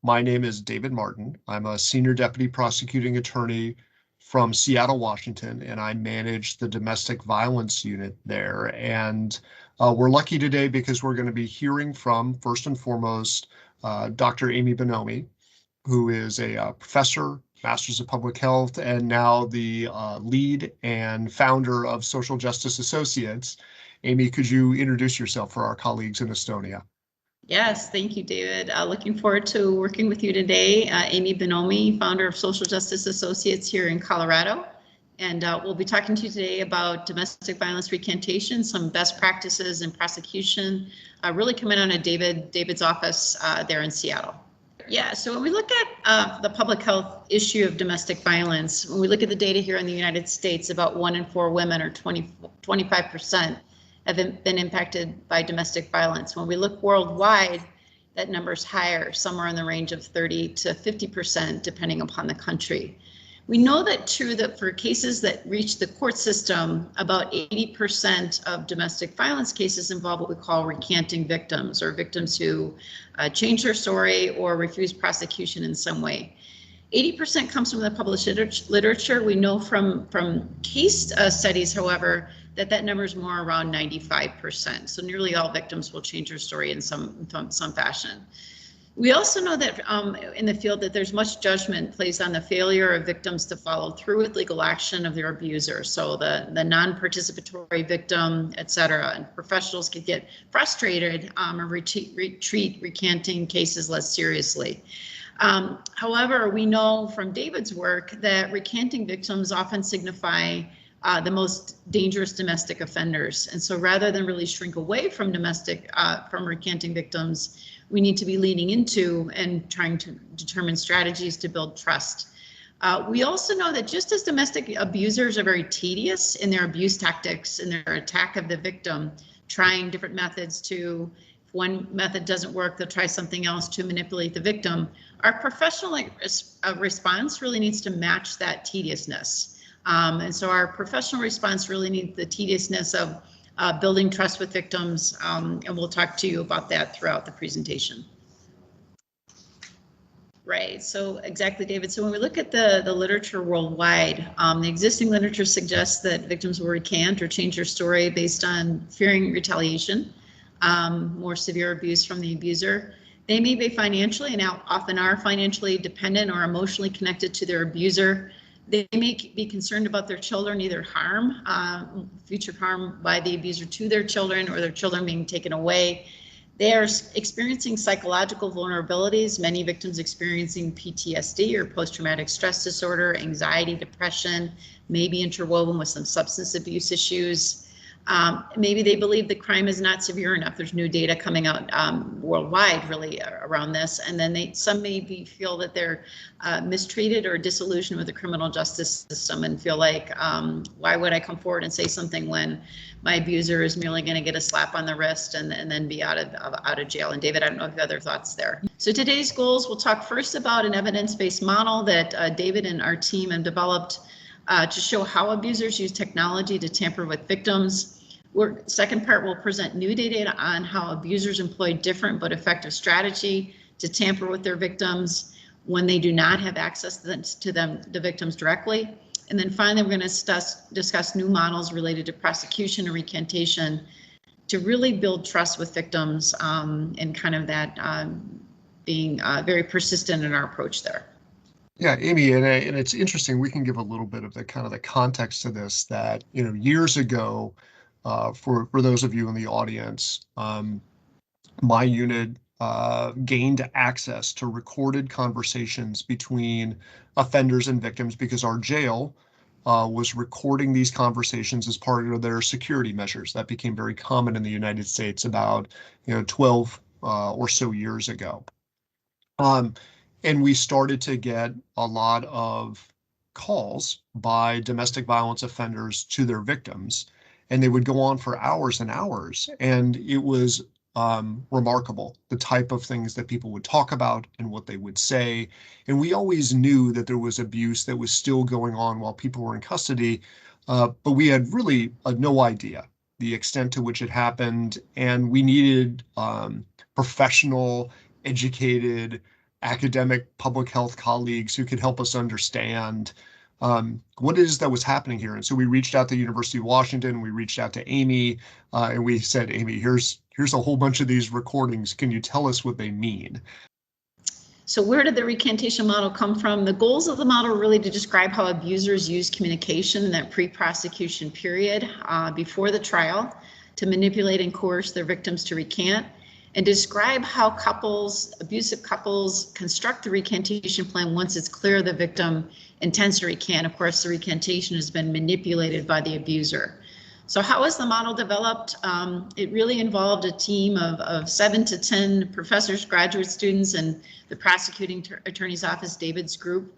My name is David Martin. I'm a senior deputy prosecuting attorney from Seattle, Washington, and I manage the domestic violence unit there. And we're lucky today because we're going to be hearing from, first and foremost, Dr. Amy Bonomi, who is a professor, Masters of Public Health, and now the lead and founder of Social Justice Associates. Amy, could you introduce yourself for our colleagues in Estonia? Yes, thank you, David. Looking forward to working with you today. Amy Bonomi, founder of Social Justice Associates here in Colorado. And we'll be talking to you today about domestic violence recantation, some best practices in prosecution, really coming out of David's office there in Seattle. Yeah, so when we look at the public health issue of domestic violence, when we look at the data here in the United States, about 1 in 4 women, or 25%, have been impacted by domestic violence. When we look worldwide, that number is higher, somewhere in the range of 30 to 50%, depending upon the country. We know that for cases that reach the court system, about 80% of domestic violence cases involve what we call recanting victims, or victims who change their story or refuse prosecution in some way. 80% comes from the published literature. We know from case studies, however, that number is more around 95%. So nearly all victims will change their story in some fashion. We also know that in the field that there's much judgment placed on the failure of victims to follow through with legal action of their abuser. So the non-participatory victim, et cetera, and professionals could get frustrated or treat recanting cases less seriously. However, we know from David's work that recanting victims often signify the most dangerous domestic offenders. And so rather than really shrink away from recanting victims, we need to be leaning into and trying to determine strategies to build trust. We also know that just as domestic abusers are very tedious in their abuse tactics and their attack of the victim, trying different methods to, if one method doesn't work, they'll try something else to manipulate the victim. Our professional response really needs to match that tediousness. And so our professional response really needs the tediousness of building trust with victims, and we'll talk to you about that throughout the presentation. Right, so exactly, David. So when we look at the literature worldwide, the existing literature suggests that victims will recant or change their story based on fearing retaliation, more severe abuse from the abuser. They may be financially and often are financially dependent or emotionally connected to their abuser. They may be concerned about their children, either future harm by the abuser to their children or their children being taken away. They are experiencing psychological vulnerabilities, many victims experiencing PTSD or post-traumatic stress disorder, anxiety, depression, maybe interwoven with some substance abuse issues. Maybe they believe the crime is not severe enough. There's new data coming out worldwide really around this. And then some maybe feel that they're mistreated or disillusioned with the criminal justice system and feel like, why would I come forward and say something when my abuser is merely going to get a slap on the wrist and then be out of jail? And David, I don't know if you have other thoughts there. So today's goals, we'll talk first about an evidence-based model that David and our team have developed to show how abusers use technology to tamper with victims. Second part, we'll present new data on how abusers employ different but effective strategy to tamper with their victims when they do not have access to the victims directly. And then finally, we're going to discuss new models related to prosecution and recantation to really build trust with victims and kind of that being very persistent in our approach there. Yeah, Amy, and it's interesting. We can give a little bit of the context to this. That years ago, for those of you in the audience, my unit gained access to recorded conversations between offenders and victims because our jail was recording these conversations as part of their security measures. That became very common in the United States about 12 or so years ago. And we started to get a lot of calls by domestic violence offenders to their victims, and they would go on for hours and hours. And it was remarkable, the type of things that people would talk about and what they would say. And we always knew that there was abuse that was still going on while people were in custody, but we had really no idea the extent to which it happened. And we needed professional, educated academic public health colleagues who could help us understand what it is that was happening here. And so we reached out to University of Washington, we reached out to Amy, and we said, Amy, here's a whole bunch of these recordings. Can you tell us what they mean? So where did the recantation model come from? The goals of the model are really to describe how abusers use communication in that pre-prosecution period before the trial to manipulate and coerce their victims to recant, and describe how abusive couples construct the recantation plan once it's clear the victim intends to recant. Of course, the recantation has been manipulated by the abuser. So how was the model developed? It really involved a team of 7 to 10 professors, graduate students, and the prosecuting attorney's office, David's group.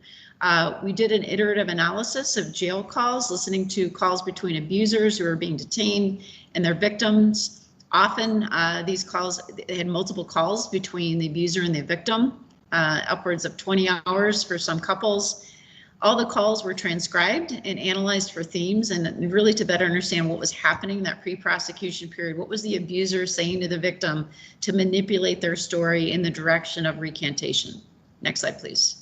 We did an iterative analysis of jail calls, listening to calls between abusers who are being detained and their victims. Often these calls, they had multiple calls between the abuser and the victim, upwards of 20 hours for some couples. All the calls were transcribed and analyzed for themes and really to better understand what was happening in that pre-prosecution period. What was the abuser saying to the victim to manipulate their story in the direction of recantation? Next slide, please.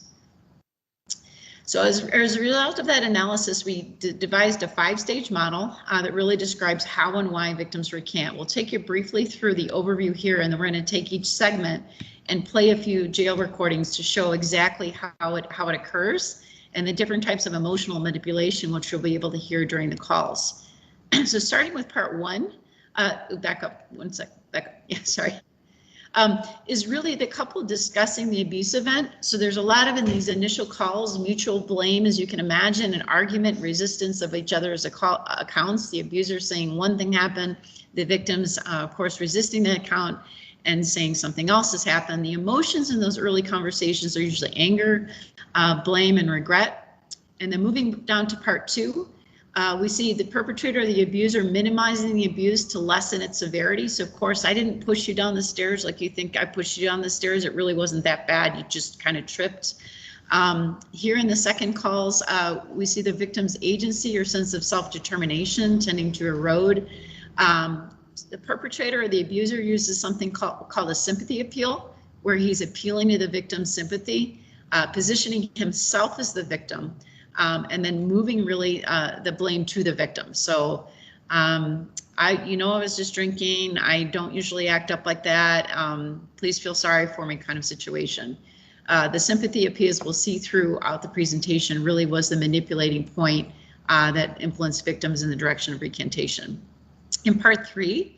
So as a result of that analysis, we devised a 5-stage model that really describes how and why victims recant. We'll take you briefly through the overview here, and then we're going to take each segment and play a few jail recordings to show exactly how it occurs and the different types of emotional manipulation, which you'll be able to hear during the calls. So starting with part 1, back up one sec, back up, yeah, sorry. Is really the couple discussing the abuse event. So there's a lot of in these initial calls, mutual blame, as you can imagine, an argument, resistance of each other's accounts, the abuser saying one thing happened, the victims, of course, resisting the account and saying something else has happened. The emotions in those early conversations are usually anger, blame, and regret. And then moving down to part 2, we see the perpetrator, the abuser, minimizing the abuse to lessen its severity. So of course, I didn't push you down the stairs like you think I pushed you down the stairs. It really wasn't that bad. You just kind of tripped. Here in the second calls, we see the victim's agency or sense of self-determination tending to erode. The perpetrator or the abuser uses something called a sympathy appeal, where he's appealing to the victim's sympathy, positioning himself as the victim. And then moving really the blame to the victim. So I was just drinking. I don't usually act up like that. Please feel sorry for me kind of situation. The sympathy appeals we'll see throughout the presentation really was the manipulating point that influenced victims in the direction of recantation. In part 3,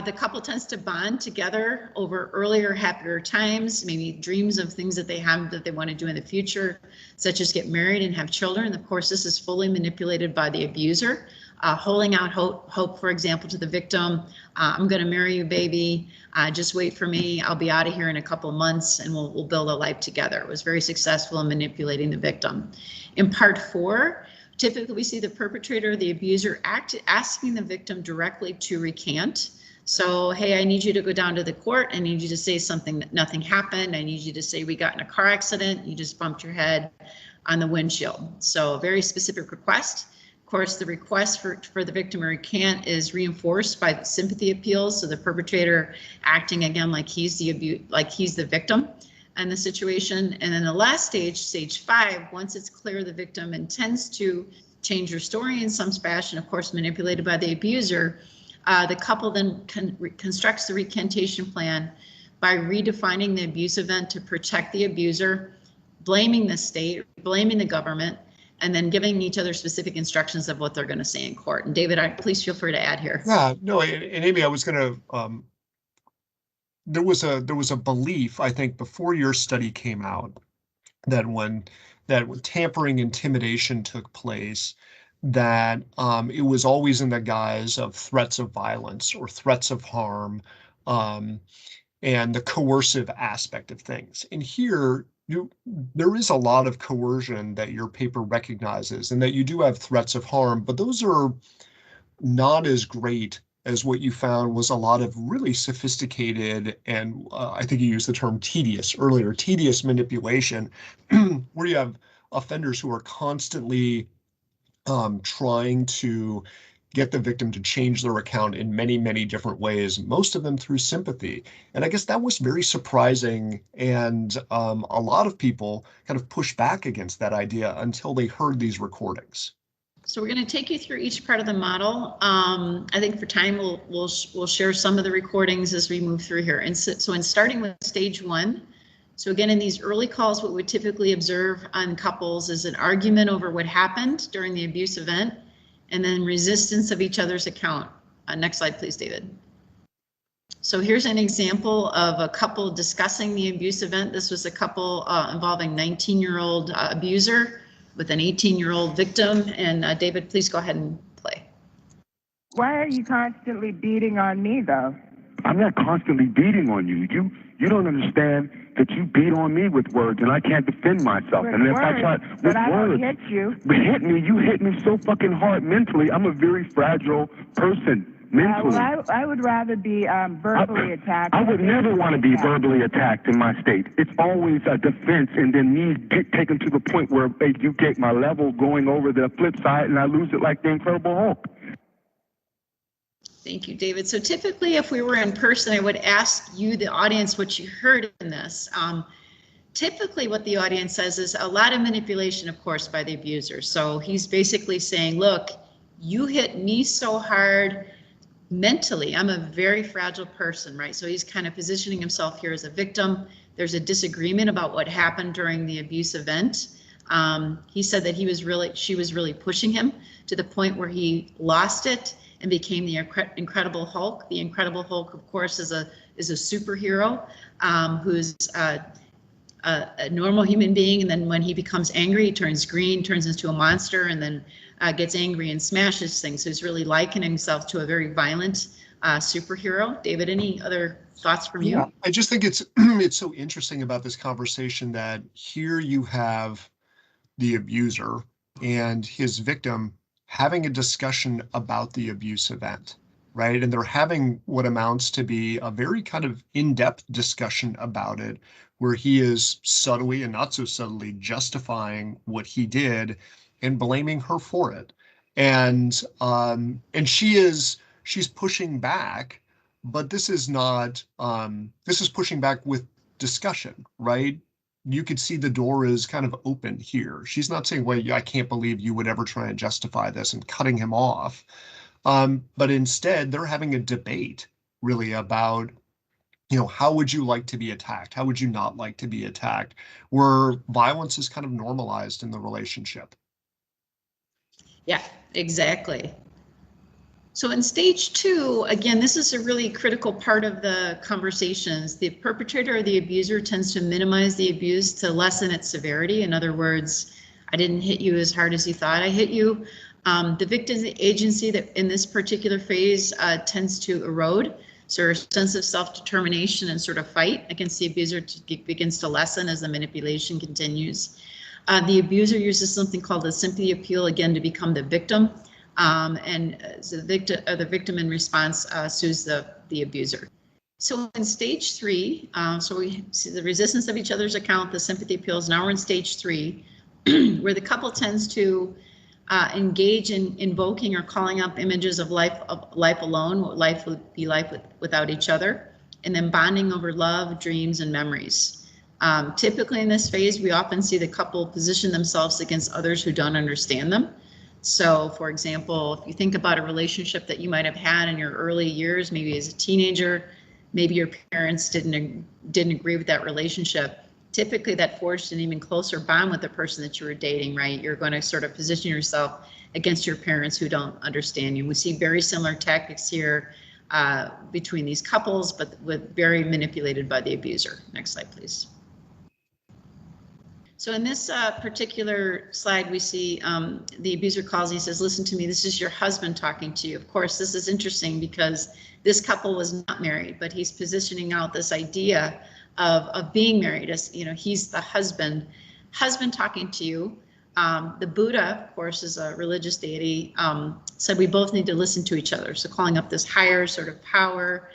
the couple tends to bond together over earlier, happier times, maybe dreams of things that they have that they want to do in the future, such as get married and have children. Of course, this is fully manipulated by the abuser, holding out hope, for example, to the victim. I'm going to marry you, baby. Just wait for me. I'll be out of here in a couple months and we'll build a life together. It was very successful in manipulating the victim. In part 4, typically we see the perpetrator, the abuser, asking the victim directly to recant. So, hey, I need you to go down to the court. I need you to say something that nothing happened. I need you to say we got in a car accident. You just bumped your head on the windshield. So a very specific request. Of course, the request for the victim to recant is reinforced by the sympathy appeals. So the perpetrator acting again like he's the victim in the situation. And then the last stage, stage 5, once it's clear the victim intends to change her story in some fashion, of course, manipulated by the abuser, the couple then constructs the recantation plan by redefining the abuse event to protect the abuser, blaming the state, blaming the government, and then giving each other specific instructions of what they're going to say in court. And David, please feel free to add here. Yeah, no, and Amy, I was going to, there was a belief, I think, before your study came out that when tampering intimidation took place, that it was always in the guise of threats of violence or threats of harm, and the coercive aspect of things. And here, there is a lot of coercion that your paper recognizes, and that you do have threats of harm, but those are not as great as what you found was a lot of really sophisticated and I think you used the term tedious earlier, tedious manipulation, where you have offenders who are constantly trying to get the victim to change their account in many, many different ways, most of them through sympathy. And I guess that was very surprising. And a lot of people kind of pushed back against that idea until they heard these recordings. So we're going to take you through each part of the model. I think for time, we'll share some of the recordings as we move through here. And so in starting with stage 1, so again, in these early calls, what we typically observe on couples is an argument over what happened during the abuse event, and then resistance of each other's account. Next slide, please, David. So here's an example of a couple discussing the abuse event. This was a couple involving 19-year-old abuser with an 18-year-old victim. And David, please go ahead and play. Why are you constantly beating on me, though? I'm not constantly beating on you. You don't understand that you beat on me with words, and I can't defend myself. With and if words, I try but with I words, don't hit you. you hit me so fucking hard mentally. I'm a very fragile person mentally. Well, I would rather be verbally attacked. I would never want to be verbally attacked in my state. It's always a defense, and then me get taken to the point where you get my level going over the flip side, and I lose it like the Incredible Hulk. Thank you, David. So typically, if we were in person, I would ask you, the audience, what you heard in this. Typically, what the audience says is a lot of manipulation, of course, by the abuser. So he's basically saying, look, you hit me so hard mentally. I'm a very fragile person, right? So he's kind of positioning himself here as a victim. There's a disagreement about what happened during the abuse event. He said that she was really pushing him to the point where he lost it and became the Incredible Hulk. The Incredible Hulk, of course, is a superhero who's a normal human being, and then when he becomes angry, he turns green, turns into a monster, and then gets angry and smashes things. So he's really likening himself to a very violent superhero. David, any other thoughts from you? Yeah, I just think it's so interesting about this conversation that here you have the abuser and his victim having a discussion about the abuse event, right? And they're having what amounts to be a very kind of in-depth discussion about it, where he is subtly and not so subtly justifying what he did and blaming her for it. And she's pushing back, but this is not, this is pushing back with discussion, right? You could see the door is kind of open here. She's not saying, well, I can't believe you would ever try and justify this, and cutting him off. But instead, they're having a debate really about, how would you like to be attacked? How would you not like to be attacked? Where violence is kind of normalized in the relationship. Yeah, exactly. So in stage 2, again, this is a really critical part of the conversations. The perpetrator or the abuser tends to minimize the abuse to lessen its severity. In other words, I didn't hit you as hard as you thought I hit you. The victim's agency that in this particular phase tends to erode. So her sense of self-determination and sort of fight against the abuser begins to lessen as the manipulation continues. The abuser uses something called the sympathy appeal, again, to become the victim. So the victim in response sues the abuser. So in stage 3, so we see the resistance of each other's account, the sympathy appeals. Now we're in stage 3, where the couple tends to engage in invoking or calling up images of life alone, what life would be like without each other, and then bonding over love, dreams, and memories. Typically in this phase, we often see the couple position themselves against others who don't understand them. So, for example, if you think about a relationship that you might have had in your early years, maybe as a teenager, maybe your parents didn't agree with that relationship. Typically, that forged an even closer bond with the person that you were dating, right? You're going to sort of position yourself against your parents who don't understand you. We see very similar tactics here between these couples, but very manipulated by the abuser. Next slide, please. So in this particular slide, we see the abuser calls, he says, listen to me, this is your husband talking to you. Of course, this is interesting because this couple was not married, but he's positioning out this idea of being married as, he's the husband talking to you. The Buddha, of course, is a religious deity, said we both need to listen to each other. So calling up this higher sort of power,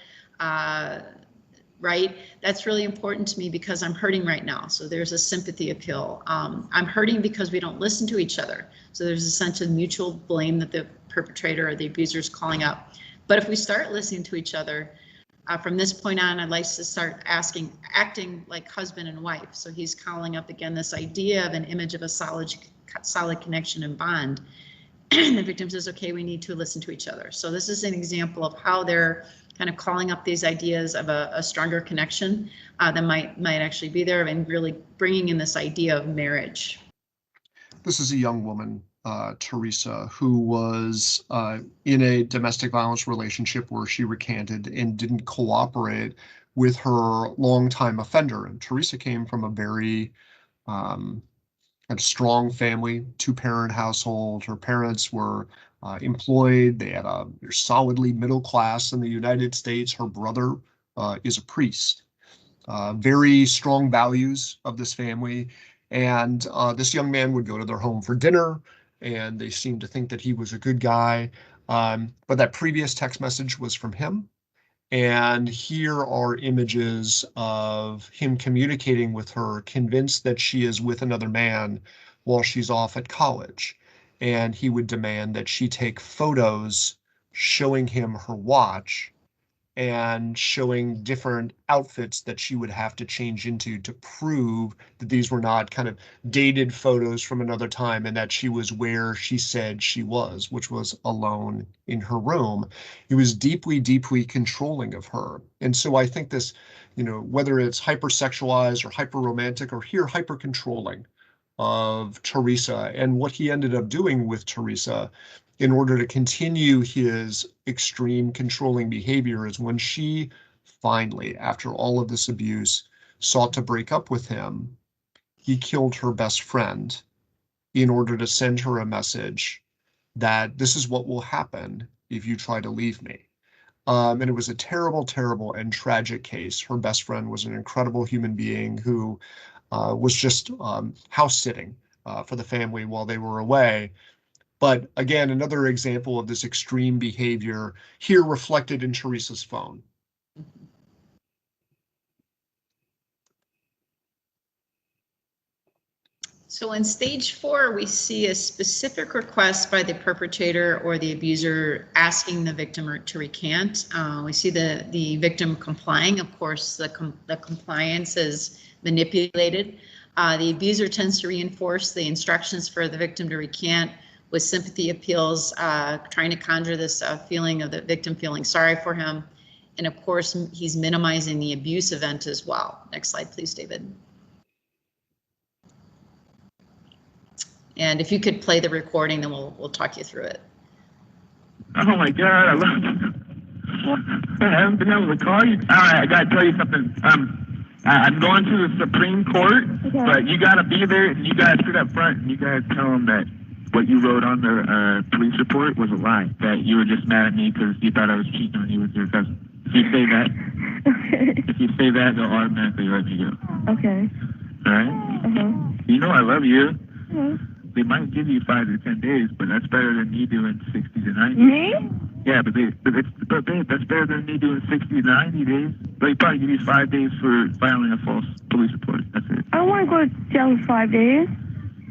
right? That's really important to me because I'm hurting right now. So there's a sympathy appeal. I'm hurting because we don't listen to each other. So there's a sense of mutual blame that the perpetrator or the abuser is calling up. But if we start listening to each other, from this point on, I'd like to start acting like husband and wife. So he's calling up again this idea of an image of a solid connection and bond. And the victim says, okay, we need to listen to each other. So this is an example of how they're kind of calling up these ideas of a stronger connection that might actually be there, and really bringing in this idea of marriage. This is a young woman, Teresa, who was in a domestic violence relationship where she recanted and didn't cooperate with her longtime offender. And Teresa came from a very a strong family, two-parent household. Her parents were employed. They're solidly middle class in the United States. Her brother is a priest. Very strong values of this family. And this young man would go to their home for dinner, and they seemed to think that he was a good guy. But that previous text message was from him. And here are images of him communicating with her, convinced that she is with another man while she's off at college. And he would demand that she take photos showing him her watch and showing different outfits that she would have to change into to prove that these were not kind of dated photos from another time, and that she was where she said she was, which was alone in her room. He was deeply, deeply controlling of her. And so I think this, whether it's hypersexualized or hyper-romantic, or here hyper-controlling of Teresa, and what he ended up doing with Teresa in order to continue his extreme controlling behavior is when she finally, after all of this abuse, sought to break up with him, he killed her best friend in order to send her a message that this is what will happen if you try to leave me. And it was a terrible, terrible and tragic case. Her best friend was an incredible human being who was just house sitting for the family while they were away. But again, another example of this extreme behavior here reflected in Teresa's phone. So in stage 4, we see a specific request by the perpetrator or the abuser asking the victim to recant. We see the victim complying. Of course, the compliance is manipulated. The abuser tends to reinforce the instructions for the victim to recant with sympathy appeals, trying to conjure this feeling of the victim feeling sorry for him. And of course, he's minimizing the abuse event as well. Next slide, please, David. And if you could play the recording, then we'll talk you through it. Oh my God, I love you. I haven't been able to call you. All right, I gotta tell you something. I'm going to the Supreme Court, but you gotta be there and you gotta sit up front and you gotta tell them that what you wrote on the police report was a lie, that you were just mad at me because you thought I was cheating on you with your cousin. If you say that, if you say that, they'll automatically let you go. Okay. All right? Uh-huh. You know I love you. Uh-huh. They might give you 5 to 10 days, but that's better than me doing 60 to 90. Me? Yeah, but babe, that's better than me doing 60 to 90 days. They probably give you 5 days for filing a false police report. That's it. I don't want to go to jail in 5 days.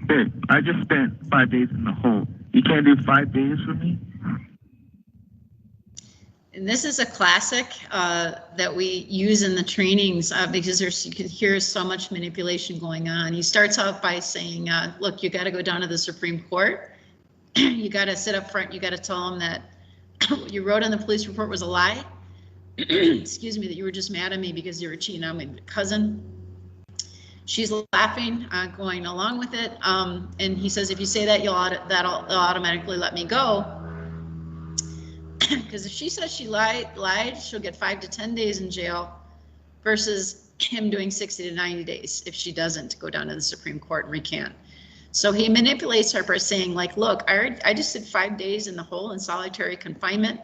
Babe, I just spent 5 days in the hole. You can't do 5 days for me? And this is a classic that we use in the trainings because you can hear so much manipulation going on. He starts out by saying, look, you got to go down to the Supreme Court. You got to sit up front. You got to tell them that what you wrote on the police report was a lie. Excuse me, that you were just mad at me because you were cheating on my cousin. She's laughing, going along with it. And he says, if you say that, they'll automatically let me go. Because if she says she lied, she'll get 5 to 10 days in jail versus him doing 60 to 90 days if she doesn't go down to the Supreme Court and recant. So he manipulates her by saying, like, look, I just did 5 days in the hole in solitary confinement.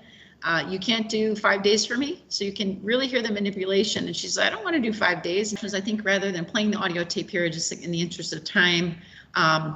You can't do 5 days for me. So you can really hear the manipulation. And she's like, I don't want to do 5 days. Because I think rather than playing the audio tape here, just in the interest of time,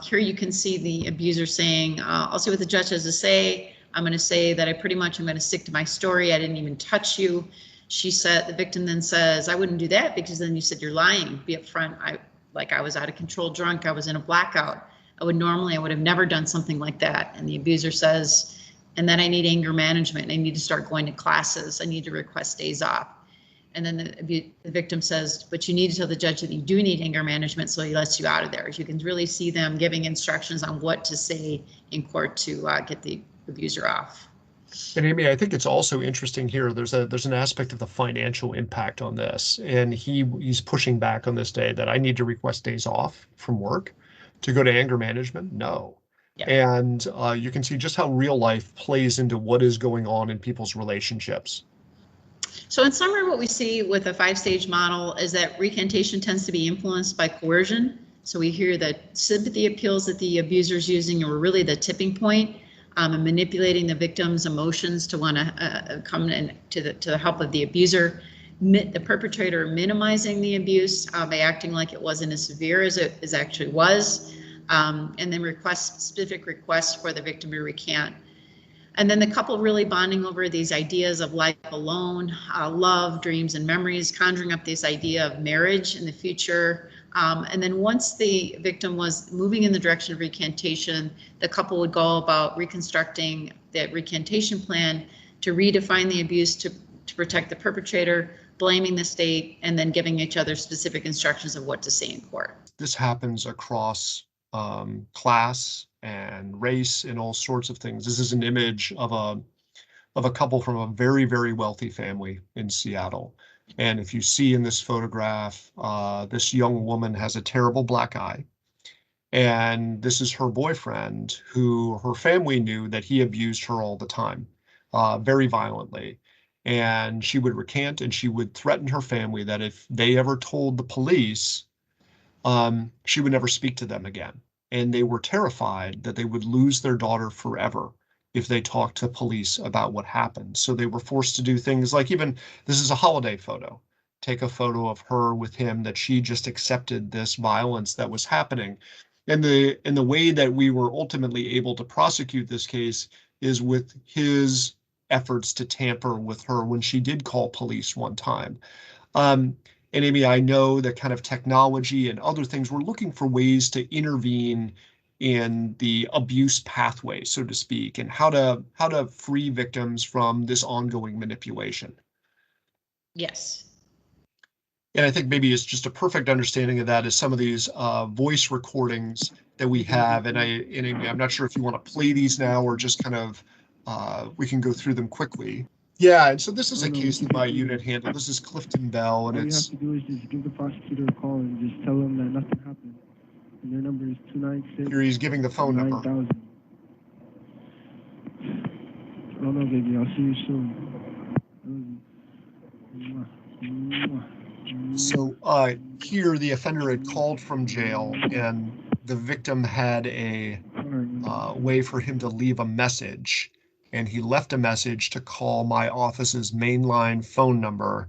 here you can see the abuser saying, I'll see what the judge has to say. I'm going to say that I'm going to stick to my story. I didn't even touch you. She said, the victim then says, I wouldn't do that because then you said you're lying. Be upfront. I was out of control drunk. I was in a blackout. I would have never done something like that. And the abuser says, And then I need anger management. I need to start going to classes. I need to request days off. And then the victim says, but you need to tell the judge that you do need anger management, so he lets you out of there. You can really see them giving instructions on what to say in court to get the abuser off. And Amy, I think it's also interesting here. There's an aspect of the financial impact on this, and he's pushing back on this day that I need to request days off from work to go to anger management. No. Yeah. And you can see just how real life plays into what is going on in people's relationships. So in summary, what we see with a 5-stage model is that recantation tends to be influenced by coercion. So we hear that sympathy appeals that the abuser is using are really the tipping point, and manipulating the victim's emotions to want to come in to the help of the abuser. The perpetrator minimizing the abuse by acting like it wasn't as severe as it actually was, and then specific requests for the victim to recant. And then the couple really bonding over these ideas of life alone, love, dreams, and memories, conjuring up this idea of marriage in the future. And then once the victim was moving in the direction of recantation, the couple would go about reconstructing that recantation plan to redefine the abuse to protect the perpetrator, blaming the state, and then giving each other specific instructions of what to say in court. This happens across class and race and all sorts of things. This is an image of a couple from a very, very wealthy family in Seattle. And if you see in this photograph, this young woman has a terrible black eye. And this is her boyfriend, who her family knew that he abused her all the time, very violently. And she would recant, and she would threaten her family that if they ever told the police, she would never speak to them again. And they were terrified that they would lose their daughter forever if they talked to police about what happened. So they were forced to do things like, even this is a holiday photo, take a photo of her with him, that she just accepted this violence that was happening. And the way that we were ultimately able to prosecute this case is with his efforts to tamper with her when she did call police one time. And Amy, I know that kind of technology and other things, we're looking for ways to intervene in the abuse pathway, so to speak, and how to free victims from this ongoing manipulation. Yes. And I think maybe it's just a perfect understanding of that is some of these voice recordings that we have. And Amy, I'm not sure if you want to play these now or just kind of we can go through them quickly. Yeah, and so this is a case that my unit handled. This is Clifton Bell, and all it's... you have to do is just give the prosecutor a call and just tell them that nothing happened. And their number is 296. Here he's giving the phone number. 9000. I don't know, baby. I'll see you soon. So here the offender had called from jail, and the victim had a way for him to leave a message. And he left a message to call my office's mainline phone number.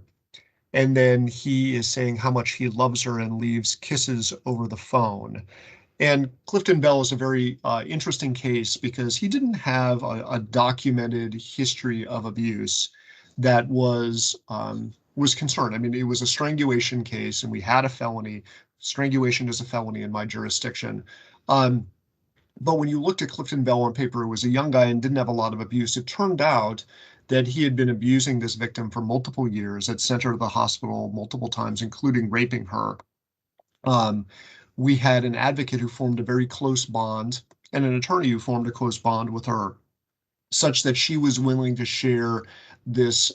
And then he is saying how much he loves her and leaves kisses over the phone. And Clifton Bell is a very interesting case because he didn't have a documented history of abuse that was concerned. I mean, it was a strangulation case, and we had a felony. Strangulation is a felony in my jurisdiction. But when you looked at Clifton Bell on paper, it was a young guy and didn't have a lot of abuse. It turned out that he had been abusing this victim for multiple years, had sent her to the hospital multiple times, including raping her. We had an advocate who formed a very close bond and an attorney who formed a close bond with her, such that she was willing to share this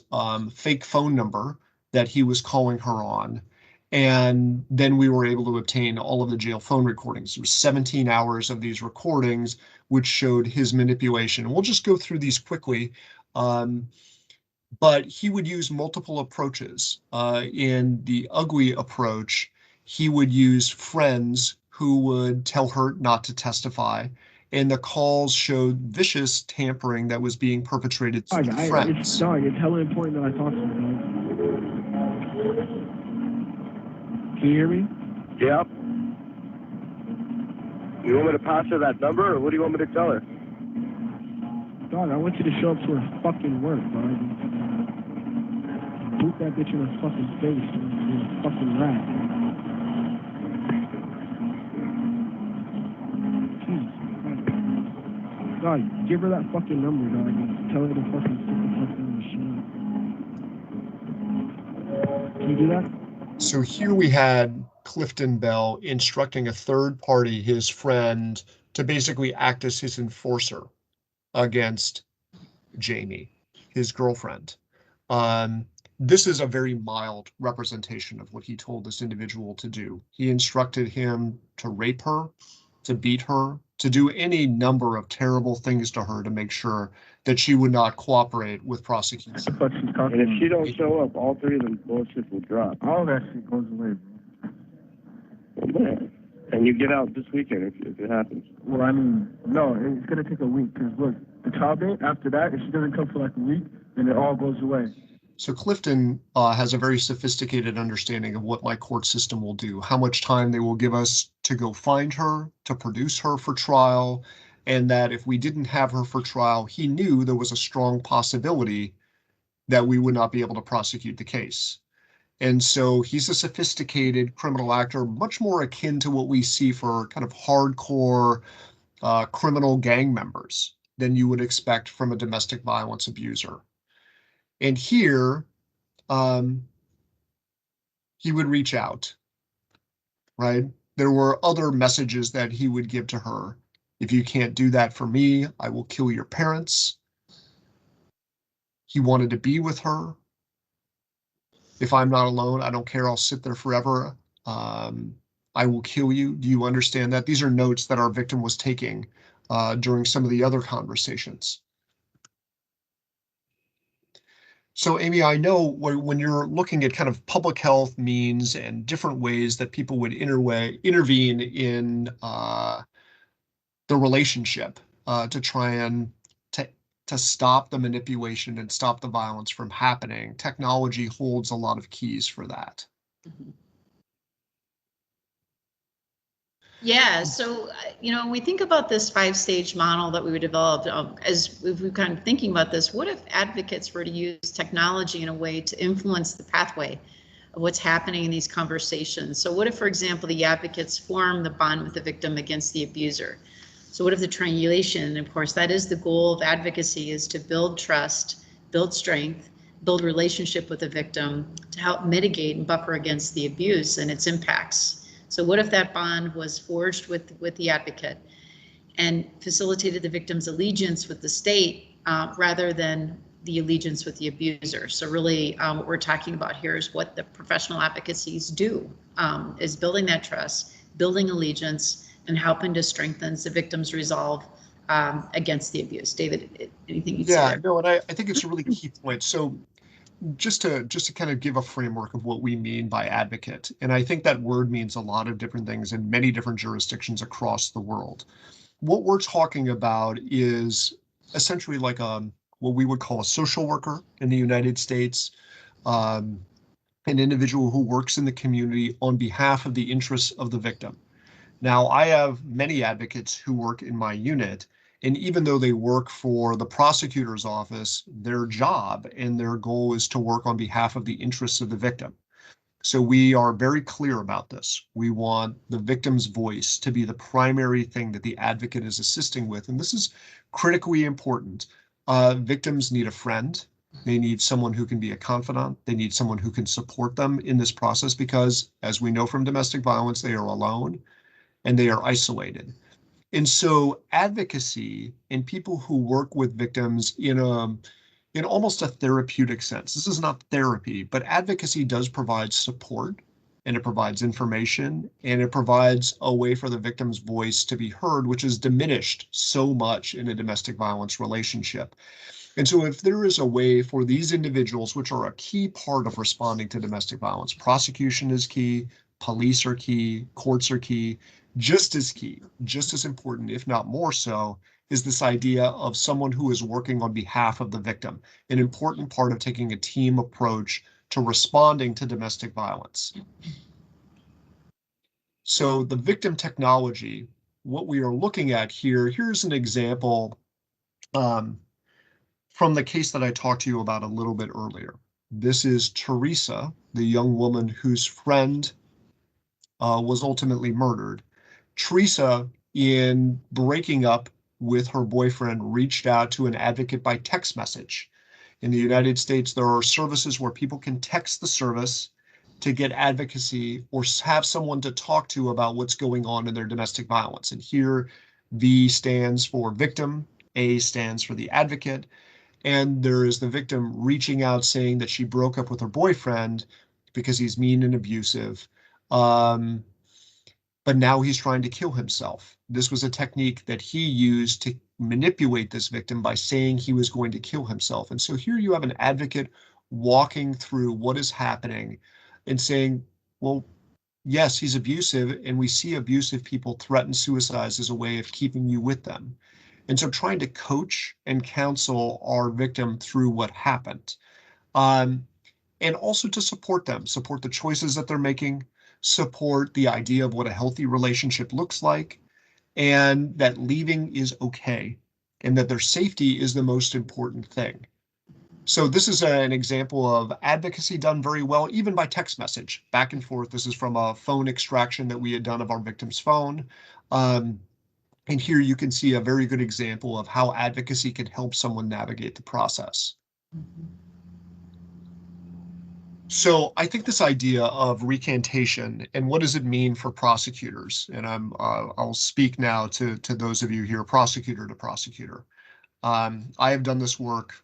fake phone number that he was calling her on. And then we were able to obtain all of the jail phone recordings. There was 17 hours of these recordings, which showed his manipulation. And we'll just go through these quickly. But he would use multiple approaches. In the ugly approach, he would use friends who would tell her not to testify. And the calls showed vicious tampering that was being perpetrated through friends. It's hella important that I talk to you, dog. Can you hear me? Yep. You want me to pass her that number, or what do you want me to tell her? Dog, I want you to show up to her fucking work, dog. Boot that bitch in her fucking face, man. You're a fucking rat. Jesus Christ. God, give her that fucking number, dog, and tell her to fucking sit the fuck down and shut up. Can you do that? So here we had Clifton Bell instructing a third party, his friend, to basically act as his enforcer against Jamie, his girlfriend. This is a very mild representation of what he told this individual to do. He instructed him to rape her, to beat her, to do any number of terrible things to her to make sure that she would not cooperate with prosecution. What she's talking And if she don't show up, all three of them bullshit will drop. all that shit goes away, bro. Well, man. And you get out this weekend if it happens. Well, I mean, no, it's gonna take a week, because look, the trial date, after that, if she doesn't come for like a week, then it all goes away. So Clifton has a very sophisticated understanding of what my court system will do, how much time they will give us to go find her, to produce her for trial, and that if we didn't have her for trial, he knew there was a strong possibility that we would not be able to prosecute the case. And so he's a sophisticated criminal actor, much more akin to what we see for kind of hardcore criminal gang members than you would expect from a domestic violence abuser. And here, he would reach out, right? There were other messages that he would give to her. If you can't do that for me, I will kill your parents. He wanted to be with her. If I'm not alone, I don't care. I'll sit there forever. I will kill you. Do you understand that? These are notes that our victim was taking during some of the other conversations. So, Amy, I know when you're looking at kind of public health means and different ways that people would intervene in the relationship to try and to stop the manipulation and stop the violence from happening, technology holds a lot of keys for that. Mm-hmm. Yeah, so, when we think about this 5-stage model that we developed, as we've kind of thinking about this, what if advocates were to use technology in a way to influence the pathway of what's happening in these conversations? So what if, for example, the advocates form the bond with the victim against the abuser? So what if the triangulation, and of course, that is the goal of advocacy, is to build trust, build strength, build relationship with the victim to help mitigate and buffer against the abuse and its impacts. So what if that bond was forged with the advocate and facilitated the victim's allegiance with the state rather than the allegiance with the abuser? So really what we're talking about here is what the professional advocacies do, is building that trust, building allegiance, and helping to strengthen the victim's resolve against the abuse. David, anything you'd say? Yeah, no, and I think it's a really key point. So just to kind of give a framework of what we mean by advocate, and I think that word means a lot of different things in many different jurisdictions across the world. What we're talking about is essentially like what we would call a social worker in the United States, an individual who works in the community on behalf of the interests of the victim. Now, I have many advocates who work in my unit, and even though they work for the prosecutor's office, their job and their goal is to work on behalf of the interests of the victim. So we are very clear about this. We want the victim's voice to be the primary thing that the advocate is assisting with, and this is critically important. Victims need a friend. They need someone who can be a confidant. They need someone who can support them in this process because, as we know from domestic violence, they are alone and they are isolated. And so advocacy and people who work with victims in almost a therapeutic sense. This is not therapy, but advocacy does provide support, and it provides information, and it provides a way for the victim's voice to be heard, which is diminished so much in a domestic violence relationship. And so if there is a way for these individuals, which are a key part of responding to domestic violence, prosecution is key, police are key, courts are key, just as key, just as important, if not more so, is this idea of someone who is working on behalf of the victim, an important part of taking a team approach to responding to domestic violence. So the victim technology, what we are looking at here, here's an example from the case that I talked to you about a little bit earlier. This is Teresa, the young woman whose friend was ultimately murdered. Teresa, in breaking up with her boyfriend reached out to an advocate by text message. In the United States, there are services where people can text the service to get advocacy or have someone to talk to about what's going on in their domestic violence. And here, V stands for victim, A stands for the advocate, and there is the victim reaching out saying that she broke up with her boyfriend because he's mean and abusive. But now he's trying to kill himself. This was a technique that he used to manipulate this victim by saying he was going to kill himself. And so here you have an advocate walking through what is happening and saying, well, yes, he's abusive, and we see abusive people threaten suicide as a way of keeping you with them. And so trying to coach and counsel our victim through what happened. And also to support them, support the choices that they're making, support the idea of what a healthy relationship looks like, and that leaving is okay, and that their safety is the most important thing. So this is an example of advocacy done very well, even by text message, back and forth. This is from a phone extraction that we had done of our victim's phone. And here you can see a very good example of how advocacy can help someone navigate the process. So I think this idea of recantation and what does it mean for prosecutors, and I'll speak now to those of you here, prosecutor to prosecutor. I have done this work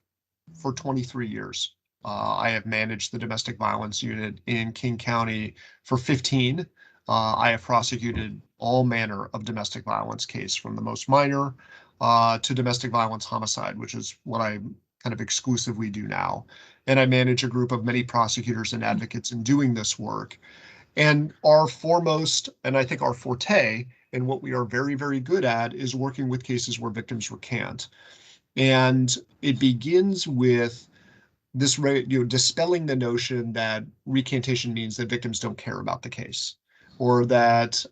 for 23 years. I have managed the domestic violence unit in King County for 15. I have prosecuted all manner of domestic violence case, from the most minor to domestic violence homicide, which is what I kind of exclusively do now. And I manage a group of many prosecutors and advocates in doing this work. And our foremost, and I think our forte, and what we are very, very good at, is working with cases where victims recant. And it begins with this, dispelling the notion that recantation means that victims don't care about the case, or that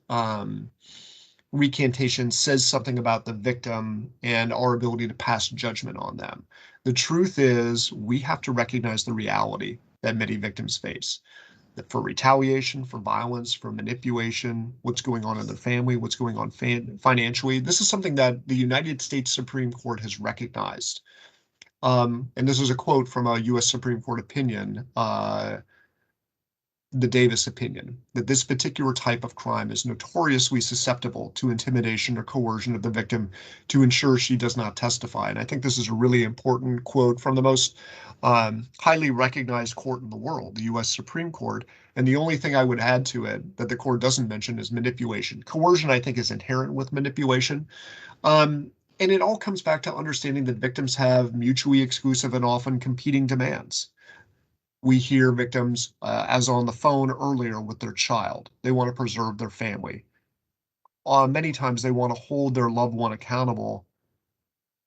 recantation says something about the victim and our ability to pass judgment on them. The truth is, we have to recognize the reality that many victims face. That for retaliation, for violence, for manipulation, what's going on in the family, what's going on financially. This is something that the United States Supreme Court has recognized. And this is a quote from a US Supreme Court opinion, the Davis opinion, that this particular type of crime is notoriously susceptible to intimidation or coercion of the victim to ensure she does not testify. And I think this is a really important quote from the most highly recognized court in the world, the US Supreme Court. And the only thing I would add to it that the court doesn't mention is manipulation. Coercion, I think, is inherent with manipulation. And it all comes back to understanding that victims have mutually exclusive and often competing demands. We hear victims, as on the phone earlier, with their child. They want to preserve their family. Many times they want to hold their loved one accountable,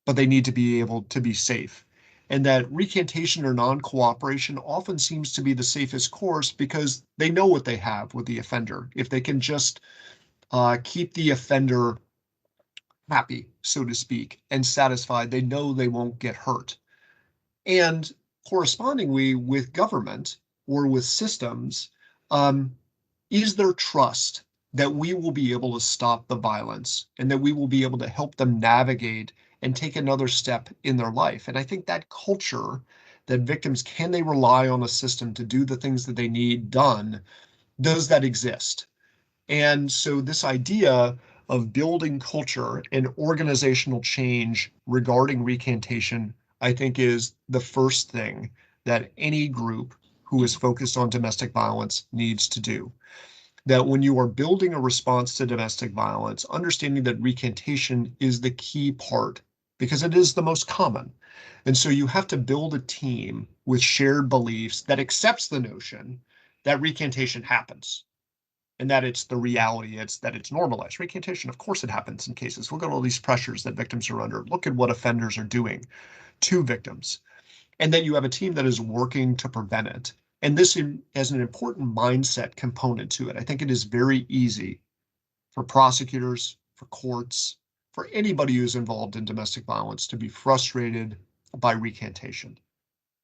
but they need to be able to be safe. And that recantation or non-cooperation often seems to be the safest course because they know what they have with the offender. If they can just keep the offender happy, so to speak, and satisfied, they know they won't get hurt. And correspondingly, with government or with systems, is there trust that we will be able to stop the violence and that we will be able to help them navigate and take another step in their life? And I think that culture, that victims, can they rely on a system to do the things that they need done, does that exist? And so this idea of building culture and organizational change regarding recantation, I think, is the first thing that any group who is focused on domestic violence needs to do. That when you are building a response to domestic violence, understanding that recantation is the key part because it is the most common. And so you have to build a team with shared beliefs that accepts the notion that recantation happens and that it's the reality, that it's normalized. Recantation, of course it happens in cases. Look at all these pressures that victims are under. Look at what offenders are doing to victims. And then you have a team that is working to prevent it. And this has an important mindset component to it. I think it is very easy for prosecutors, for courts, for anybody who's involved in domestic violence to be frustrated by recantation.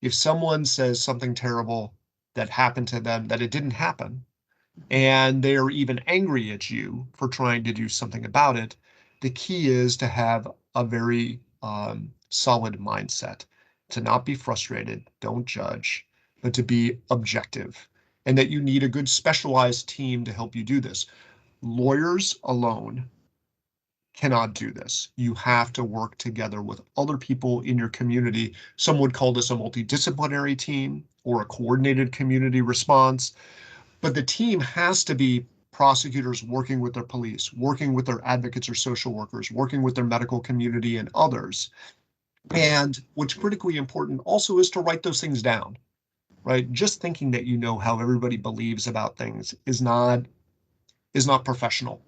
If someone says something terrible that happened to them, that it didn't happen, and they're even angry at you for trying to do something about it, the key is to have a very solid mindset to not be frustrated, don't judge, but to be objective, and that you need a good specialized team to help you do this. Lawyers alone cannot do this. You have to work together with other people in your community. Some would call this a multidisciplinary team or a coordinated community response, but the team has to be prosecutors working with their police, working with their advocates or social workers, working with their medical community and others. And what's critically important also is to write those things down, right? Just thinking that you know how everybody believes about things is not professional,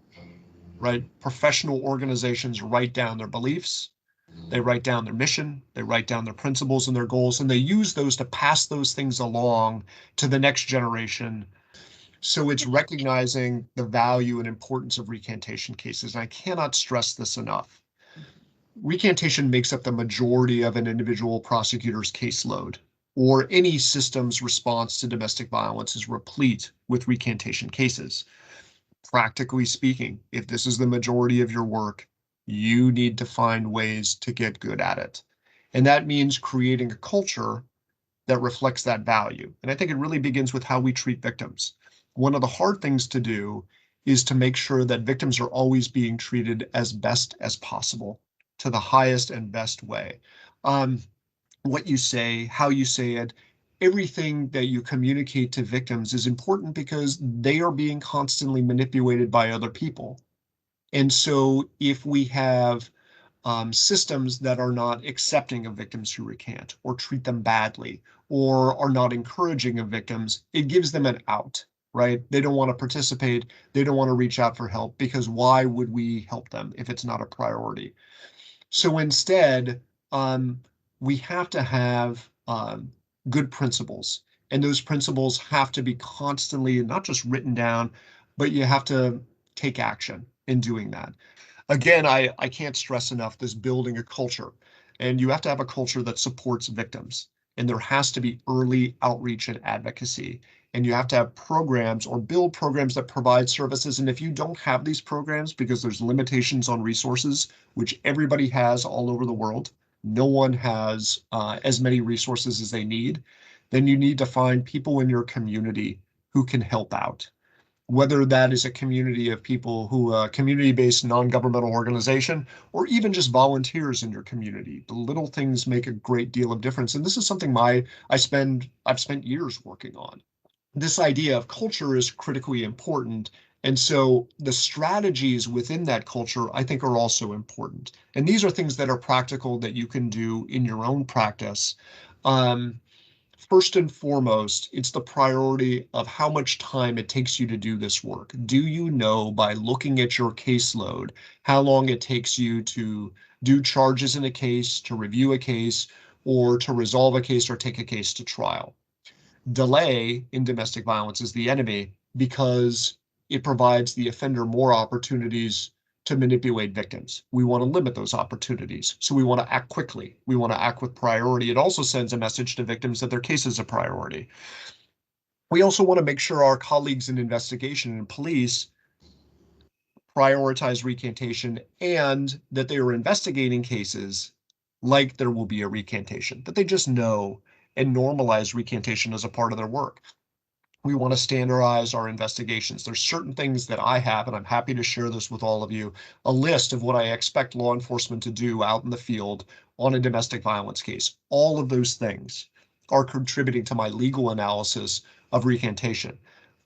right? Professional organizations write down their beliefs, they write down their mission, they write down their principles and their goals, and they use those to pass those things along to the next generation. So it's recognizing the value and importance of recantation cases. And I cannot stress this enough. Recantation makes up the majority of an individual prosecutor's caseload, or any system's response to domestic violence is replete with recantation cases. Practically speaking, if this is the majority of your work, you need to find ways to get good at it. And that means creating a culture that reflects that value. And I think it really begins with how we treat victims. One of the hard things to do is to make sure that victims are always being treated as best as possible, to the highest and best way. What you say, how you say it, everything that you communicate to victims is important because they are being constantly manipulated by other people. And so if we have systems that are not accepting of victims who recant or treat them badly or are not encouraging of victims, it gives them an out, right? They don't want to participate. They don't want to reach out for help because why would we help them if it's not a priority? So instead, we have to have good principles, and those principles have to be constantly not just written down, but you have to take action in doing that. Again, I can't stress enough this building a culture, and you have to have a culture that supports victims, and there has to be early outreach and advocacy, and you have to have programs or build programs that provide services. And if you don't have these programs because there's limitations on resources, which everybody has all over the world, no one has as many resources as they need, then you need to find people in your community who can help out. Whether that is a community of people who community-based non-governmental organization, or even just volunteers in your community. The little things make a great deal of difference. And this is something I've spent years working on. This idea of culture is critically important. And so the strategies within that culture, I think, are also important. And these are things that are practical that you can do in your own practice. First and foremost, it's the priority of how much time it takes you to do this work. Do you know by looking at your caseload how long it takes you to do charges in a case, to review a case, or to resolve a case or take a case to trial? Delay in domestic violence is the enemy because it provides the offender more opportunities to manipulate victims. We want to limit those opportunities. So we want to act quickly. We want to act with priority. It also sends a message to victims that their case is a priority. We also want to make sure our colleagues in investigation and police prioritize recantation and that they are investigating cases like there will be a recantation, that they just know and normalize recantation as a part of their work. We want to standardize our investigations. There's certain things that I have, and I'm happy to share this with all of you, a list of what I expect law enforcement to do out in the field on a domestic violence case. All of those things are contributing to my legal analysis of recantation.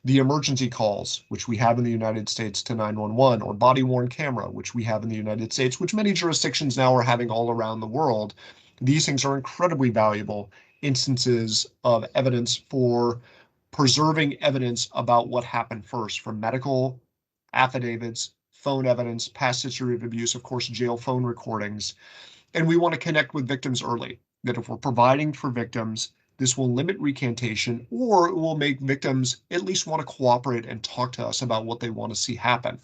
The emergency calls, which we have in the United States to 911, or body-worn camera, which we have in the United States, which many jurisdictions now are having all around the world. These things are incredibly valuable instances of evidence for preserving evidence about what happened first, from medical affidavits, phone evidence, past history of abuse, of course, jail phone recordings. And we want to connect with victims early, that if we're providing for victims, this will limit recantation, or it will make victims at least want to cooperate and talk to us about what they want to see happen.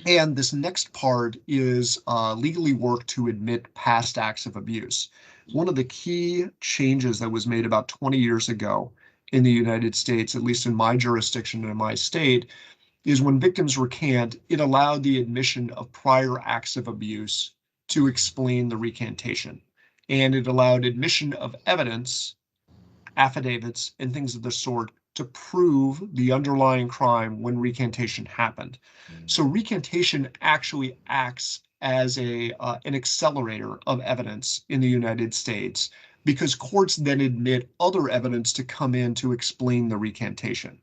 And this next part is legally work to admit past acts of abuse. One of the key changes that was made about 20 years ago in the United States, at least in my jurisdiction and in my state, is when victims recant, it allowed the admission of prior acts of abuse to explain the recantation. And it allowed admission of evidence, affidavits, and things of the sort to prove the underlying crime when recantation happened. So recantation actually acts as an accelerator of evidence in the United States, because courts then admit other evidence to come in to explain the recantation.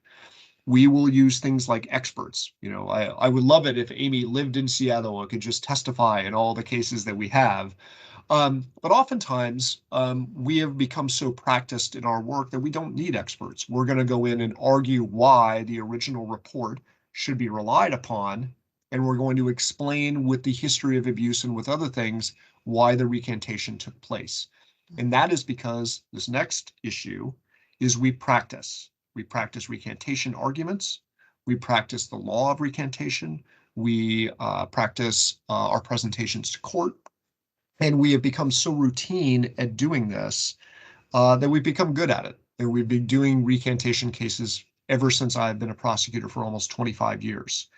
We will use things like experts. You know, I would love it if Amy lived in Seattle and could just testify in all the cases that we have. But oftentimes we have become so practiced in our work that we don't need experts. We're going to go in and argue why the original report should be relied upon, and we're going to explain with the history of abuse and with other things why the recantation took place. And that is because this next issue is we practice. We practice recantation arguments. We practice the law of recantation. We practice our presentations to court. And we have become so routine at doing this that we've become good at it. And we've been doing recantation cases ever since I've been a prosecutor for almost 25 years.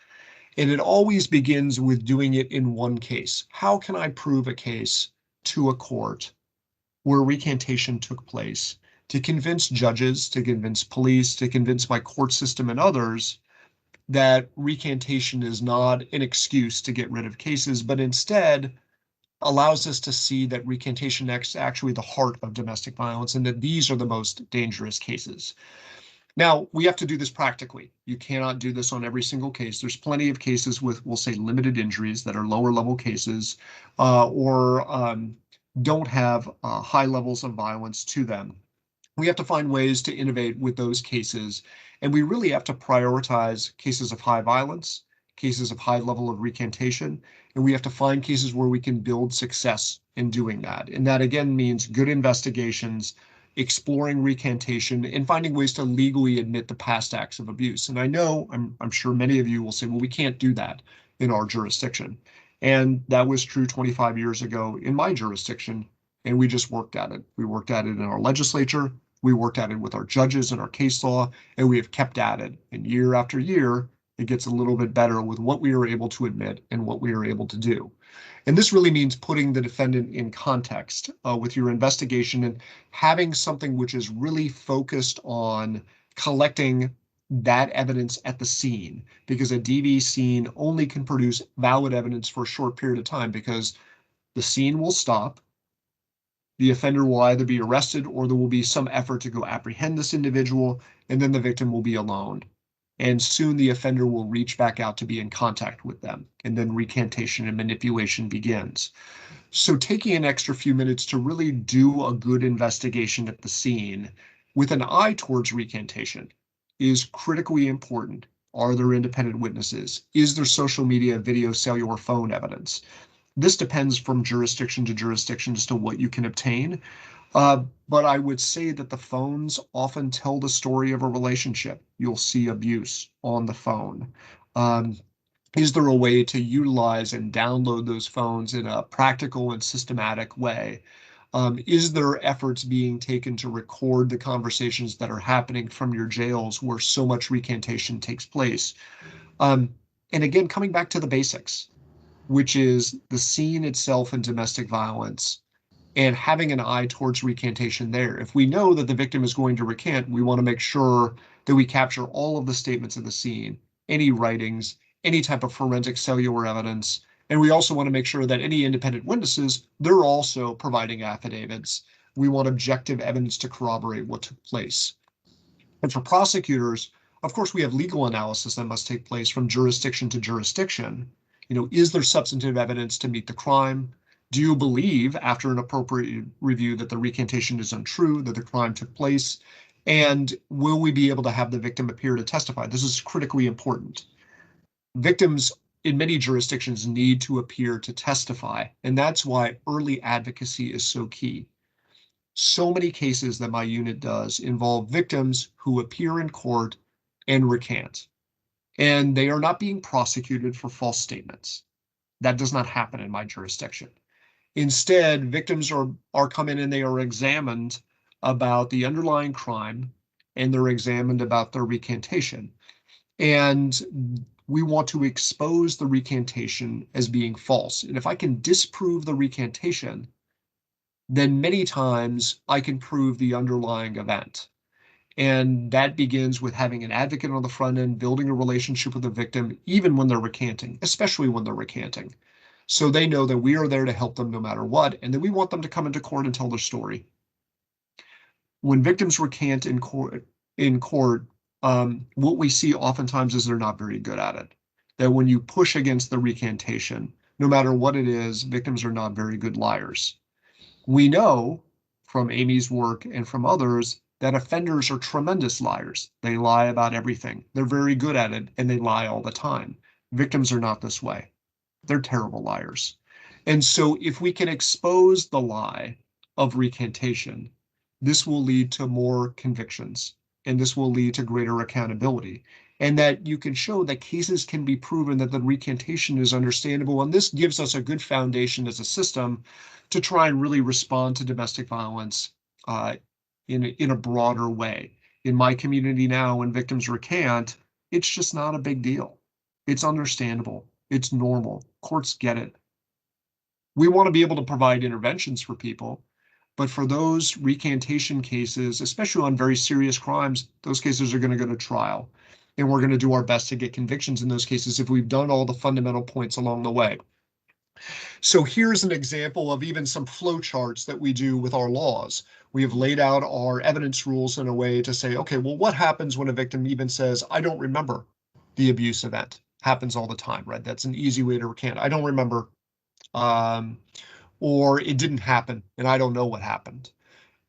And it always begins with doing it in one case. How can I prove a case to a court where recantation took place to convince judges, to convince police, to convince my court system and others that recantation is not an excuse to get rid of cases, but instead allows us to see that recantation is actually the heart of domestic violence and that these are the most dangerous cases. Now, we have to do this practically. You cannot do this on every single case. There's plenty of cases with, we'll say, limited injuries that are lower level cases or don't have high levels of violence to them. We have to find ways to innovate with those cases, and we really have to prioritize cases of high violence, cases of high level of recantation, and we have to find cases where we can build success in doing that. And that again means good investigations, exploring recantation, and finding ways to legally admit the past acts of abuse. And I know, I'm sure many of you will say, well, we can't do that in our jurisdiction. And that was true 25 years ago in my jurisdiction, and we just worked at it. We worked at it in our legislature, we worked at it with our judges and our case law, and we have kept at it. And year after year, it gets a little bit better with what we are able to admit and what we are able to do. And this really means putting the defendant in context with your investigation and having something which is really focused on collecting that evidence at the scene, because a DV scene only can produce valid evidence for a short period of time, because the scene will stop. The offender will either be arrested or there will be some effort to go apprehend this individual, and then the victim will be alone. And soon the offender will reach back out to be in contact with them, and then recantation and manipulation begins. So taking an extra few minutes to really do a good investigation at the scene with an eye towards recantation is critically important. Are there independent witnesses? Is there social media, video, cellular phone evidence? This depends from jurisdiction to jurisdiction as to what you can obtain. But I would say that the phones often tell the story of a relationship. You'll see abuse on the phone. Is there a way to utilize and download those phones in a practical and systematic way? Is there efforts being taken to record the conversations that are happening from your jails where so much recantation takes place? And again, coming back to the basics, which is the scene itself in domestic violence and having an eye towards recantation there. If we know that the victim is going to recant, we want to make sure that we capture all of the statements of the scene, any writings, any type of forensic cellular evidence. And we also want to make sure that any independent witnesses, they're also providing affidavits. We want objective evidence to corroborate what took place. And for prosecutors, of course, we have legal analysis that must take place from jurisdiction to jurisdiction. You know, is there substantive evidence to meet the crime? Do you believe, after an appropriate review, that the recantation is untrue, that the crime took place? And will we be able to have the victim appear to testify? This is critically important. Victims in many jurisdictions need to appear to testify, and that's why early advocacy is so key. So many cases that my unit does involve victims who appear in court and recant, and they are not being prosecuted for false statements. That does not happen in my jurisdiction. Instead, victims are come in and they are examined about the underlying crime, and they're examined about their recantation. And we want to expose the recantation as being false. And if I can disprove the recantation, then many times I can prove the underlying event. And that begins with having an advocate on the front end, building a relationship with the victim, even when they're recanting, especially when they're recanting. So they know that we are there to help them no matter what, and that we want them to come into court and tell their story. When victims recant in court, what we see oftentimes is they're not very good at it. That when you push against the recantation, no matter what it is, victims are not very good liars. We know from Amy's work and from others that offenders are tremendous liars. They lie about everything. They're very good at it, and they lie all the time. Victims are not this way. They're terrible liars. And so if we can expose the lie of recantation, this will lead to more convictions, and this will lead to greater accountability. And that you can show that cases can be proven that the recantation is understandable. And this gives us a good foundation as a system to try and really respond to domestic violence in a broader way. In my community now, when victims recant, it's just not a big deal. It's understandable. It's normal. Courts get it. We want to be able to provide interventions for people, but for those recantation cases, especially on very serious crimes, those cases are going to go to trial. And we're going to do our best to get convictions in those cases if we've done all the fundamental points along the way. So here's an example of even some flow charts that we do with our laws. We have laid out our evidence rules in a way to say, okay, well, what happens when a victim even says, I don't remember the abuse event? Happens all the time, right? That's an easy way to recant. I don't remember, or it didn't happen and I don't know what happened.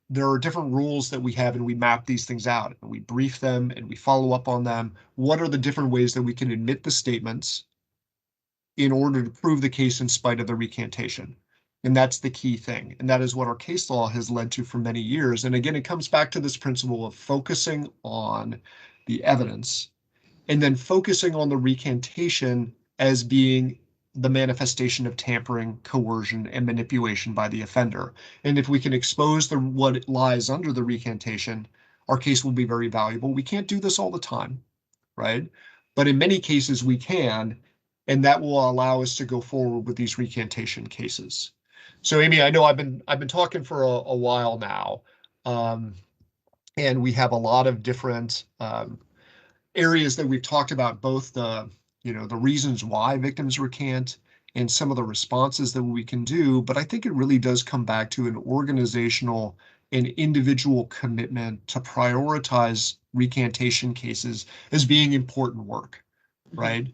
There are different rules that we have, and we map these things out and we brief them and we follow up on them. What are the different ways that we can admit the statements in order to prove the case in spite of the recantation? And that's the key thing. And that is what our case law has led to for many years. And again, it comes back to this principle of focusing on the evidence and then focusing on the recantation as being the manifestation of tampering, coercion, and manipulation by the offender. And if we can expose what lies under the recantation, our case will be very valuable. We can't do this all the time, right? But in many cases we can, and that will allow us to go forward with these recantation cases. So Amy, I know I've been talking for a while now, and we have a lot of different areas that we've talked about, both the reasons why victims recant and some of the responses that we can do. But I think it really does come back to an organizational and individual commitment to prioritize recantation cases as being important work, right?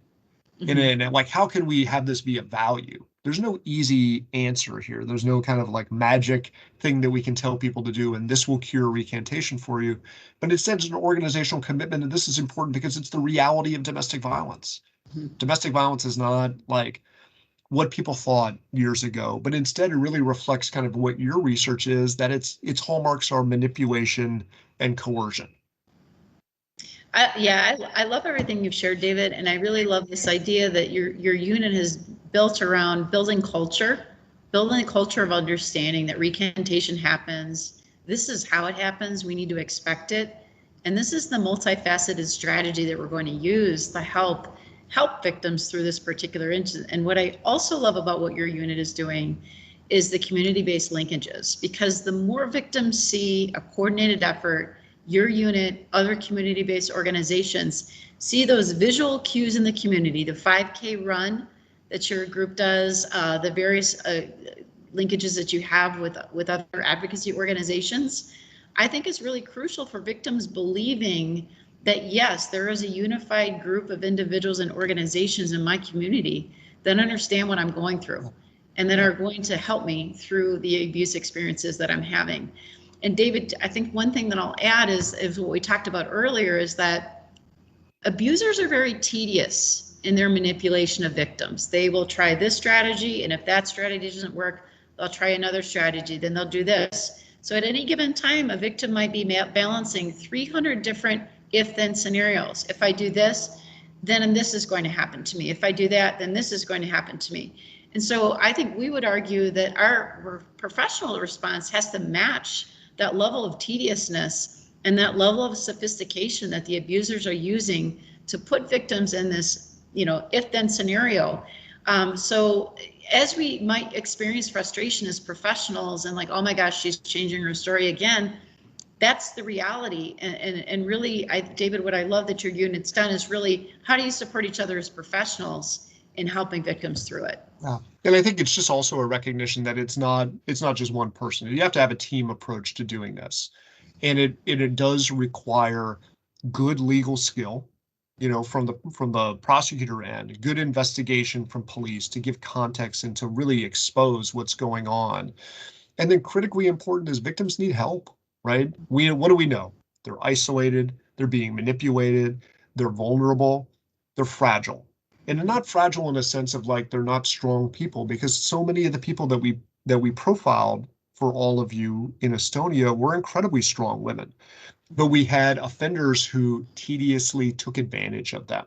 Mm-hmm. And like, how can we have this be a value? There's no easy answer here. There's no kind of like magic thing that we can tell people to do and this will cure recantation for you. But instead, it's an organizational commitment, and this is important because it's the reality of domestic violence. Mm-hmm. Domestic violence is not like what people thought years ago, but instead it really reflects kind of what your research is, that its hallmarks are manipulation and coercion. I love everything you've shared, David, and I really love this idea that your unit has built around building a culture of understanding that recantation happens. This is how it happens. We need to expect it, and this is the multifaceted strategy that we're going to use to help victims through this particular incident. And what I also love about what your unit is doing is the community-based linkages, because the more victims see a coordinated effort, your unit, other community-based organizations see those visual cues in the community, the 5K run that your group does, the various linkages that you have with other advocacy organizations, I think is really crucial for victims believing that yes, there is a unified group of individuals and organizations in my community that understand what I'm going through and that are going to help me through the abuse experiences that I'm having. And David, I think one thing that I'll add is what we talked about earlier, is that abusers are very tedious in their manipulation of victims. They will try this strategy, and if that strategy doesn't work, they'll try another strategy, then they'll do this. So at any given time, a victim might be balancing 300 different if-then scenarios. If I do this, then this is going to happen to me. If I do that, then this is going to happen to me. And so I think we would argue that our professional response has to match that level of tediousness and that level of sophistication that the abusers are using to put victims in this if then scenario. So as we might experience frustration as professionals and like, oh my gosh, she's changing her story again, that's the reality. And really, David, what I love that your unit's done is really, how do you support each other as professionals in helping victims through it? Yeah. And I think it's just also a recognition that it's not just one person. You have to have a team approach to doing this. And it does require good legal skill, from the prosecutor end, good investigation from police to give context and to really expose what's going on. And then critically important is victims need help, right? What do we know? They're isolated, they're being manipulated, they're vulnerable, they're fragile. And they're not fragile in a sense of like they're not strong people, because so many of the people that we profiled for all of you in Estonia were incredibly strong women. But we had offenders who tediously took advantage of them.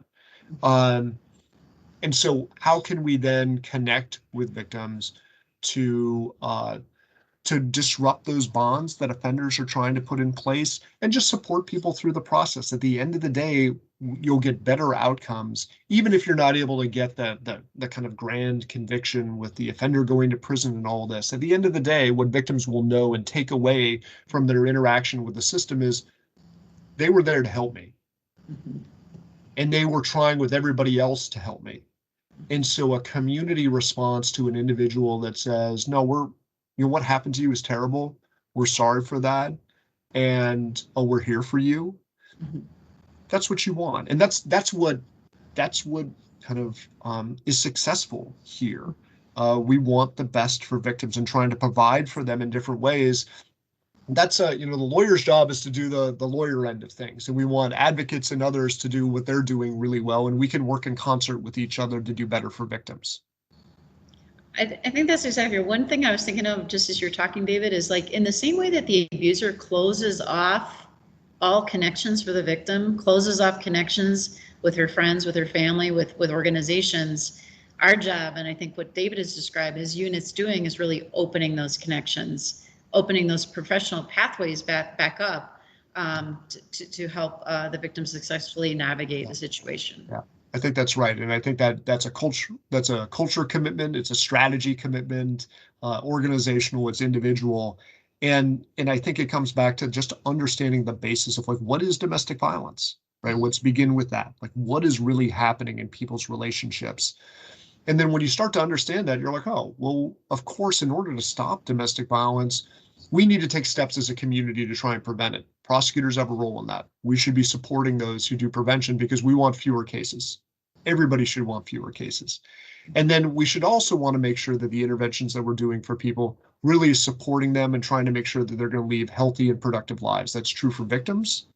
And so how can we then connect with victims to disrupt those bonds that offenders are trying to put in place and just support people through the process? At the end of the day, you'll get better outcomes, even if you're not able to get the kind of grand conviction with the offender going to prison and all this. At the end of the day, what victims will know and take away from their interaction with the system is they were there to help me. And they were trying with everybody else to help me. And so a community response to an individual that says, no, what happened to you is terrible. We're sorry for that. And we're here for you. That's what you want. And that's what kind of is successful here. We want the best for victims and trying to provide for them in different ways. That's the lawyer's job is to do the lawyer end of things. And we want advocates and others to do what they're doing really well. And we can work in concert with each other to do better for victims. I think that's exactly one thing I was thinking of just as you're talking, David, is like in the same way that the abuser closes off all connections for the victim, closes off connections with her friends, with her family, with organizations, our job, and I think what David has described his unit's doing, is really opening those connections, opening those professional pathways back up to help the victim successfully navigate the situation. Yeah. I think that's right. And I think that's a culture commitment. It's a strategy commitment, organizational, it's individual. And I think it comes back to just understanding the basis of like, what is domestic violence, right? Let's begin with that. Like, what is really happening in people's relationships? And then when you start to understand that, you're like, oh, well, of course, in order to stop domestic violence, we need to take steps as a community to try and prevent it. Prosecutors have a role in that. We should be supporting those who do prevention because we want fewer cases. Everybody should want fewer cases. And then we should also want to make sure that the interventions that we're doing for people really is supporting them and trying to make sure that they're going to lead healthy and productive lives. That's true for victims,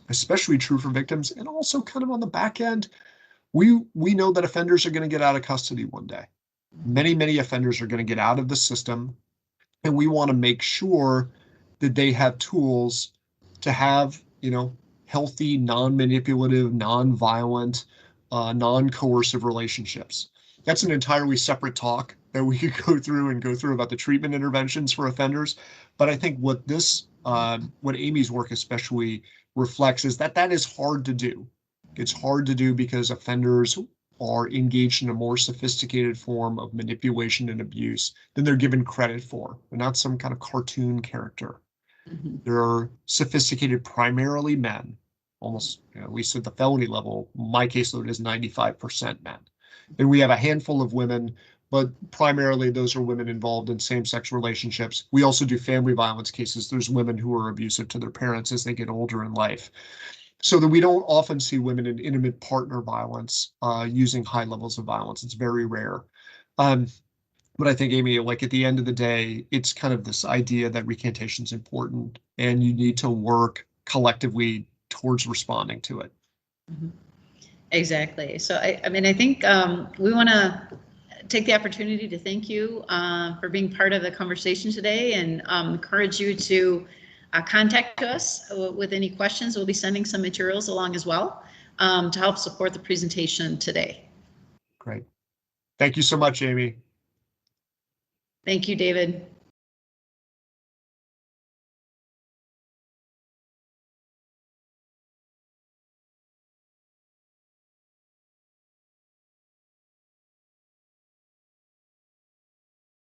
especially true for victims. And also kind of on the back end, we know that offenders are going to get out of custody one day. Many, many offenders are going to get out of the system. And we want to make sure that they have tools to have, healthy, non-manipulative, non-violent, non-coercive relationships. That's an entirely separate talk that we could go through about the treatment interventions for offenders. But I think what Amy's work especially reflects is that is hard to do. It's hard to do because offenders are engaged in a more sophisticated form of manipulation and abuse than they're given credit for. They're not some kind of cartoon character. Mm-hmm. They're sophisticated, primarily men, almost, at least at the felony level. My caseload is 95% men. And we have a handful of women, but primarily those are women involved in same-sex relationships. We also do family violence cases. There's women who are abusive to their parents as they get older in life. So that we don't often see women in intimate partner violence using high levels of violence. It's very rare. But I think, Amy, like at the end of the day, it's kind of this idea that recantation is important and you need to work collectively towards responding to it. Mm-hmm. Exactly. So I think we want to take the opportunity to thank you for being part of the conversation today and encourage you to contact us with any questions. We'll be sending some materials along as well to help support the presentation today. Great. Thank you so much, Amy. Thank you, David.